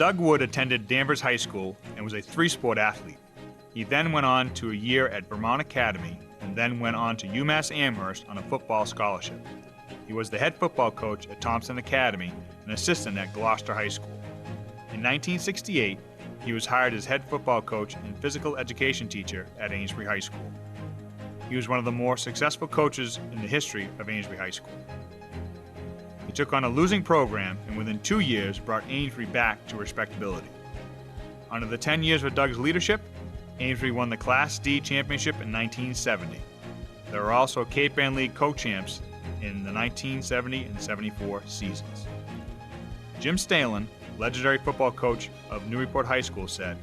Doug Wood attended Danvers High School and was a three-sport athlete. He then went on to a year at Vermont Academy and then went on to UMass Amherst on a football scholarship. He was the head football coach at Thompson Academy and assistant at Gloucester High School. In 1968, he was hired as head football coach and physical education teacher at Amesbury High School. He was one of the more successful coaches in the history of Amesbury High School. He took on a losing program and within 2 years brought Amesbury back to respectability. Under the 10 years of Doug's leadership, Amesbury won the Class D championship in 1970. There were also Cape Ann League co-champs in the 1970 and 74 seasons. Jim Stalin, legendary football coach of Newburyport High School, said,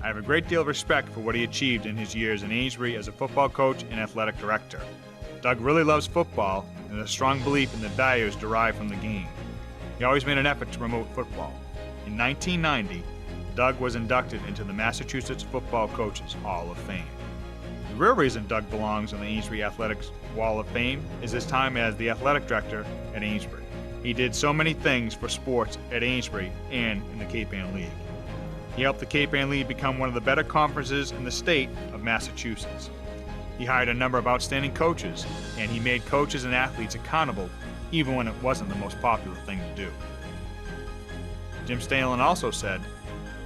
"I have a great deal of respect for what he achieved in his years in Amesbury as a football coach and athletic director. Doug really loves football and has a strong belief in the values derived from the game. He always made an effort to promote football. In 1990, Doug was inducted into the Massachusetts Football Coaches Hall of Fame." The real reason Doug belongs on the Amesbury Athletics Wall of Fame is his time as the athletic director at Amesbury. He did so many things for sports at Amesbury and in the Cape Ann League. He helped the Cape Ann League become one of the better conferences in the state of Massachusetts. He hired a number of outstanding coaches, and he made coaches and athletes accountable even when it wasn't the most popular thing to do. Jim Stalin also said,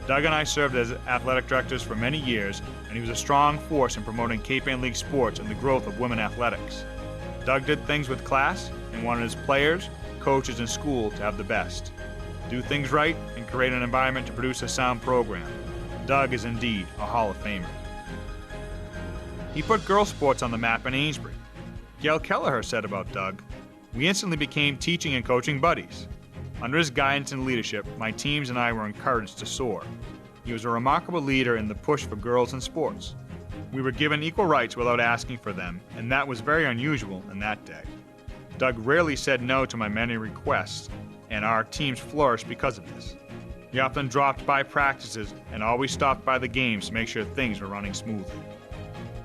"Doug and I served as athletic directors for many years, and he was a strong force in promoting Cape Ann League sports and the growth of women athletics. Doug did things with class and wanted his players, coaches, and school to have the best. Do things right and create an environment to produce a sound program. Doug is indeed a Hall of Famer." He put girls' sports on the map in Amesbury. Gail Kelleher said about Doug, "We instantly became teaching and coaching buddies. Under his guidance and leadership, my teams and I were encouraged to soar. He was a remarkable leader in the push for girls in sports. We were given equal rights without asking for them, and that was very unusual in that day. Doug rarely said no to my many requests, and our teams flourished because of this. He often dropped by practices and always stopped by the games to make sure things were running smoothly.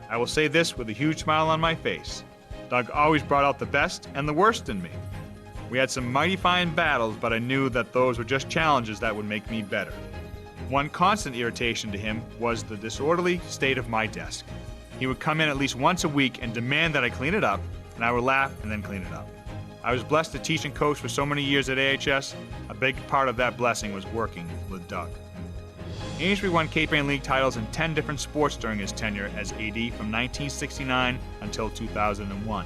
I will say this with a huge smile on my face. Doug always brought out the best and the worst in me. We had some mighty fine battles, but I knew that those were just challenges that would make me better. One constant irritation to him was the disorderly state of my desk. He would come in at least once a week and demand that I clean it up, and I would laugh and then clean it up. I was blessed to teach and coach for so many years at AHS. A big part of that blessing was working with Doug. Amesbury won Cape Ann League titles in 10 different sports during his tenure as AD from 1969 until 2001.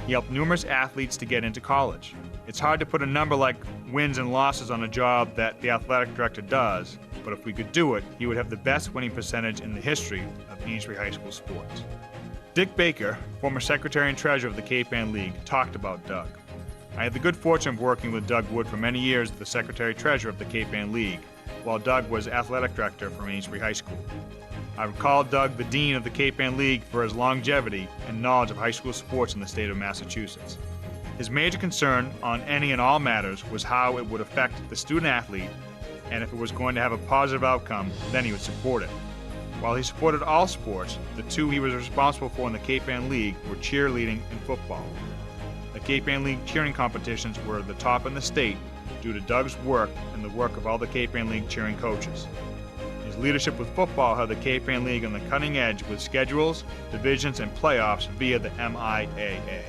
He helped numerous athletes to get into college. It's hard to put a number like wins and losses on a job that the athletic director does, but if we could do it, he would have the best winning percentage in the history of Amesbury High School sports. Dick Baker, former secretary and treasurer of the Cape Ann League, talked about Doug. I had the good fortune of working with Doug Wood for many years as the secretary-treasurer of the Cape Ann League, while Doug was athletic director for Amesbury High School. I would call Doug the dean of the Cape Ann League for his longevity and knowledge of high school sports in the state of Massachusetts. His major concern on any and all matters was how it would affect the student athlete, and if it was going to have a positive outcome, then he would support it. While he supported all sports, the two he was responsible for in the Cape Ann League were cheerleading and football. The Cape Ann League cheering competitions were the top in the state due to Doug's work and the work of all the Cape Ann League cheering coaches. His leadership with football had the Cape Ann League on the cutting edge with schedules, divisions, and playoffs via the MIAA.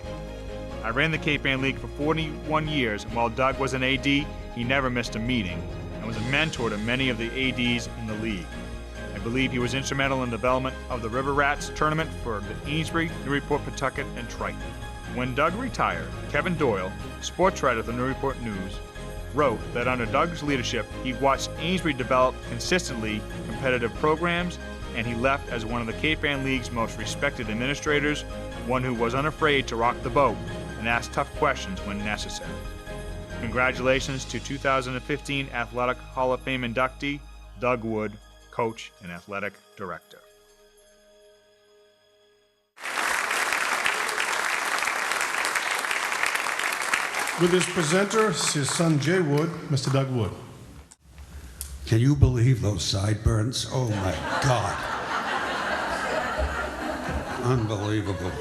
I ran the Cape Ann League for 41 years, and while Doug was an AD, he never missed a meeting and was a mentor to many of the ADs in the league. I believe he was instrumental in the development of the River Rats tournament for the Amesbury, Newburyport, Pawtucket, and Triton. When Doug retired, Kevin Doyle, sports writer of the Newburyport News, wrote that under Doug's leadership, he watched Amesbury develop consistently competitive programs, and he left as one of the Cape Ann League's most respected administrators, one who was unafraid to rock the boat and ask tough questions when necessary. Congratulations to 2015 Athletic Hall of Fame inductee, Doug Wood, coach and athletic director. With his presenter, his son Jay Wood, Mr. Doug Wood. Can you believe those sideburns? Oh my God. Unbelievable.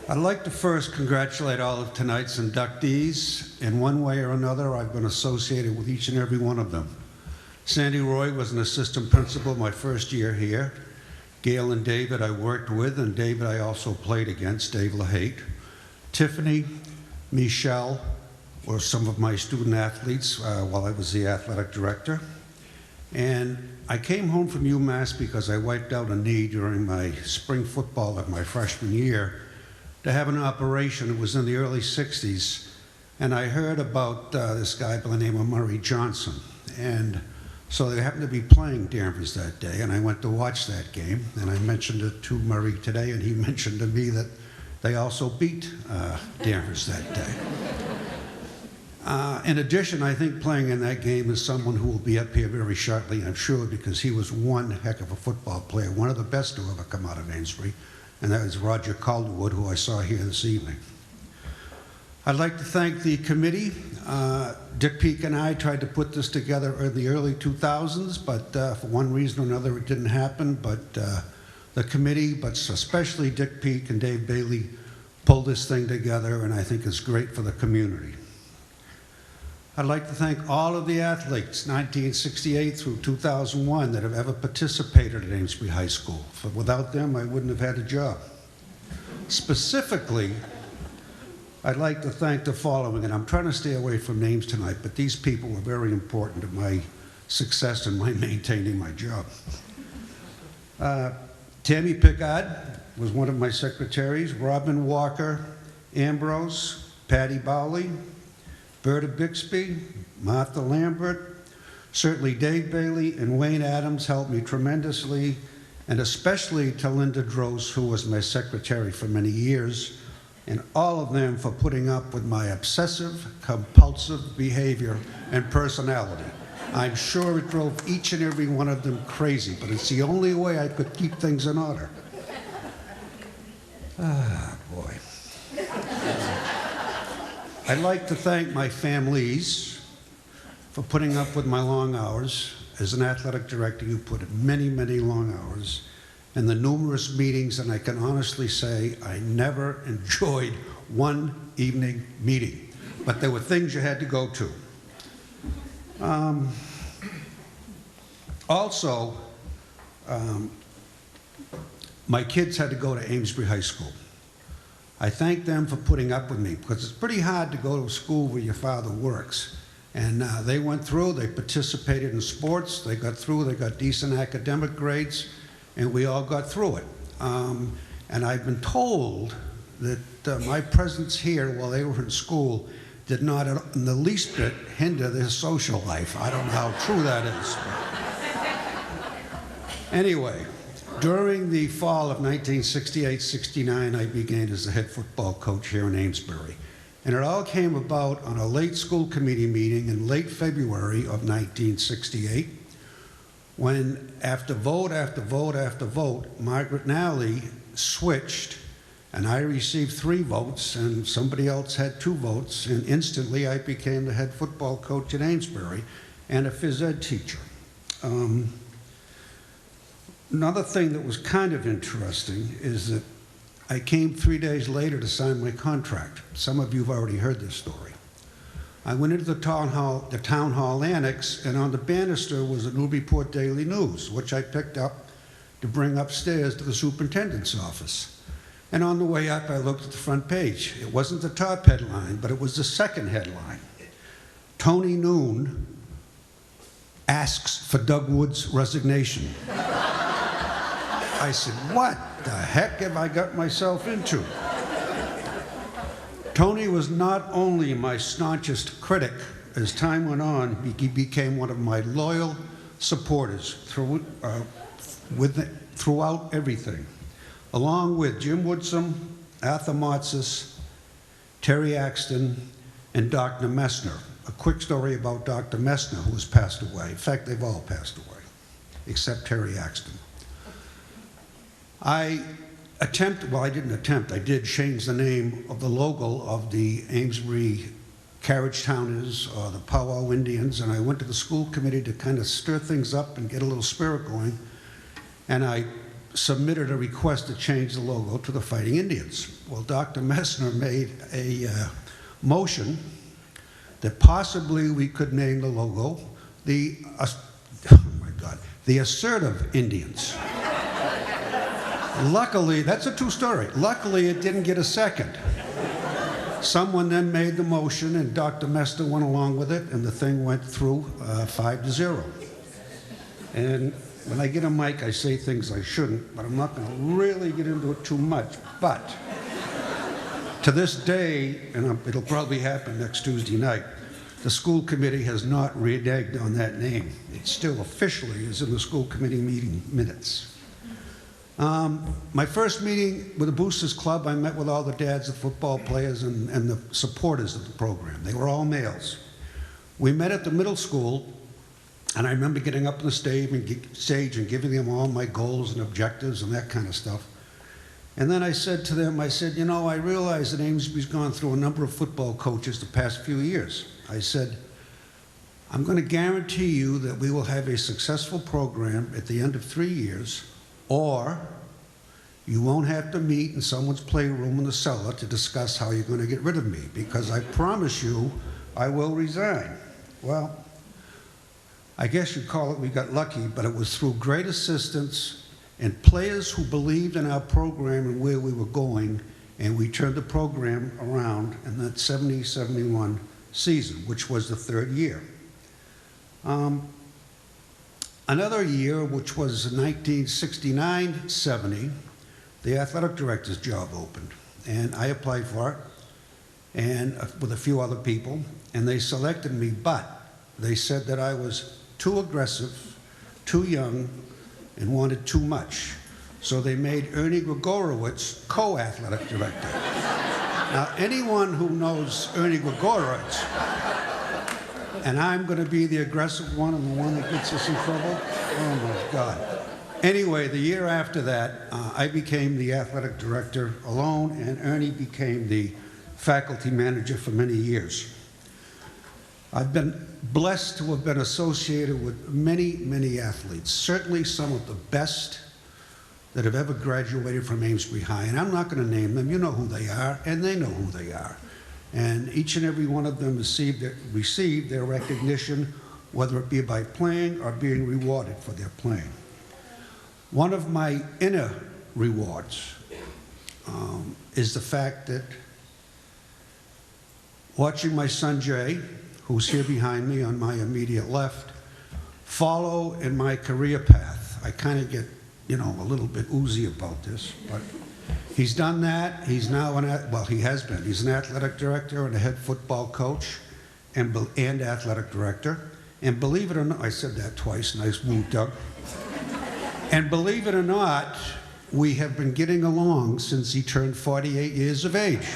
I'd like to first congratulate all of tonight's inductees. In one way or another, I've been associated with each and every one of them. Sandy Roy was an assistant principal my first year here. Gail and David I worked with, and David I also played against, Dave LaHate. Tiffany, Michelle were some of my student athletes while I was the athletic director. And I came home from UMass because I wiped out a knee during my spring football of my freshman year to have an operation. It was in the early 60s. And I heard about this guy by the name of Murray Johnson. And so they happened to be playing Danvers that day, and I went to watch that game. And I mentioned it to Murray today, and he mentioned to me that they also beat Danvers that day. In addition, I think playing in that game is someone who will be up here very shortly, I'm sure, because he was one heck of a football player, one of the best to ever come out of Amesbury, and that is Roger Calderwood, who I saw here this evening. I'd like to thank the committee. Dick Peake and I tried to put this together in the early 2000s, but for one reason or another it didn't happen. But the committee, but especially Dick Peake and Dave Bailey, pulled this thing together, and I think it's great for the community. I'd like to thank all of the athletes, 1968 through 2001, that have ever participated at Amesbury High School. For without them, I wouldn't have had a job. Specifically, I'd like to thank the following, and I'm trying to stay away from names tonight, but these people were very important to my success in my maintaining my job. Tammy Pickard was one of my secretaries, Robin Walker, Ambrose, Patty Bowley, Berta Bixby, Martha Lambert, certainly Dave Bailey and Wayne Adams helped me tremendously, and especially to Linda Drost, who was my secretary for many years, and all of them for putting up with my obsessive, compulsive behavior and personality. I'm sure it drove each and every one of them crazy, but it's the only way I could keep things in order. Ah, boy. I'd like to thank my families for putting up with my long hours. As an athletic director, you put in many, many long hours, and the numerous meetings, and I can honestly say I never enjoyed one evening meeting, but there were things you had to go to. My kids had to go to Amesbury High School. I thank them for putting up with me, because it's pretty hard to go to a school where your father works. And they went through, they participated in sports, they got through, they got decent academic grades, and we all got through it. And I've been told that my presence here while they were in school did not in the least bit hinder their social life. I don't know how true that is. Anyway, during the fall of 1968-69, I began as the head football coach here in Amesbury. And it all came about on a late school committee meeting in late February of 1968, when after vote after vote after vote, Margaret Nally switched, and I received 3 votes, and somebody else had 2 votes, and instantly I became the head football coach at Amesbury and a phys ed teacher. Another thing that was kind of interesting is that I came 3 days later to sign my contract. Some of you have already heard this story. I went into the town hall annex, and on the banister was the Newburyport Daily News, which I picked up to bring upstairs to the superintendent's office. And on the way up, I looked at the front page. It wasn't the top headline, but it was the second headline. Tony Noon asks for Doug Wood's resignation. I said, what the heck have I got myself into? Tony was not only my staunchest critic. As time went on, he became one of my loyal supporters throughout everything, along with Jim Woodson, Arthur Motsis, Terry Axton, and Dr. Messner. A quick story about Dr. Messner, who has passed away. In fact, they've all passed away, except Terry Axton. I did change the name of the logo of the Amesbury Carriagetowners, or the Powwow Indians, and I went to the school committee to kind of stir things up and get a little spirit going. And I submitted a request to change the logo to the Fighting Indians. Well, Dr. Messner made a motion that possibly we could name the logo the, oh my God, the Assertive Indians. Luckily, that's a true story. Luckily, it didn't get a second. Someone then made the motion, and Dr. Messner went along with it, and the thing went through 5-0. And when I get a mic, I say things I shouldn't, but I'm not going to really get into it too much. But to this day, and it'll probably happen next Tuesday night, the school committee has not reneged on that name. It still officially is in the school committee meeting minutes. My first meeting with the Boosters Club, I met with all the dads of football players and the supporters of the program. They were all males. We met at the middle school, and I remember getting up on the stage and giving them all my goals and objectives and that kind of stuff. And then I said to them, I said, you know, I realize that Amesbury's gone through a number of football coaches the past few years. I said, I'm going to guarantee you that we will have a successful program at the end of 3 years, or you won't have to meet in someone's playroom in the cellar to discuss how you're going to get rid of me, because I promise you I will resign. Well, I guess you'd call it we got lucky, but it was through great assistance and players who believed in our program and where we were going, and we turned the program around in that 70-71 season, which was the 3rd year. Another year, which was 1969-70, the athletic director's job opened, and I applied for it, and with a few other people, and they selected me, but they said that I was too aggressive, too young, and wanted too much. So they made Ernie Gregorowitz co-athletic director. Now, anyone who knows Ernie Gregorowitz, and I'm going to be the aggressive one and the one that gets us in trouble? Oh my God. Anyway, the year after that, I became the athletic director alone, and Ernie became the faculty manager for many years. I've been blessed to have been associated with many, many athletes, certainly some of the best that have ever graduated from Amesbury High. And I'm not going to name them. You know who they are, and they know who they are. And each and every one of them received their recognition, whether it be by playing or being rewarded for their playing. One of my inner rewards is the fact that watching my son Jay, who's here behind me on my immediate left, follow in my career path. I kind of get, you know, a little bit oozy about this, but he's done that. He's now he has been. He's an athletic director and a head football coach and athletic director. And believe it or not, I said that twice, nice move, Doug. And believe it or not, we have been getting along since he turned 48 years of age.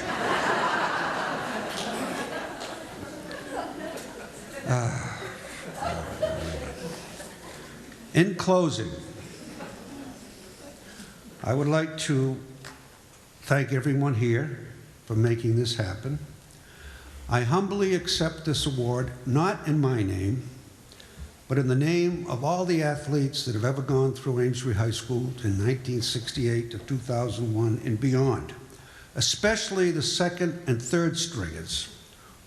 In closing, I would like to thank everyone here for making this happen. I humbly accept this award, not in my name, but in the name of all the athletes that have ever gone through Amesbury High School in 1968 to 2001 and beyond, especially the second and third stringers,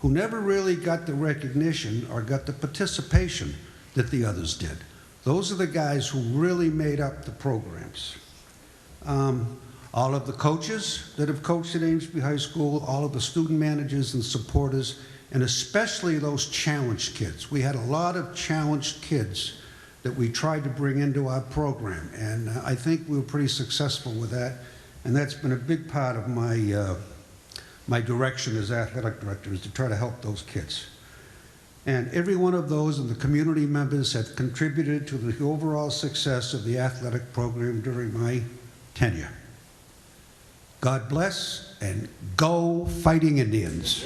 who never really got the recognition or got the participation that the others did. Those are the guys who really made up the programs. All of the coaches that have coached at Amesbury High School, all of the student managers and supporters, and especially those challenged kids. We had a lot of challenged kids that we tried to bring into our program, and I think we were pretty successful with that, and that's been a big part of my, my direction as athletic director, is to try to help those kids. And every one of those and the community members have contributed to the overall success of the athletic program during my tenure. God bless, and go Fighting Indians.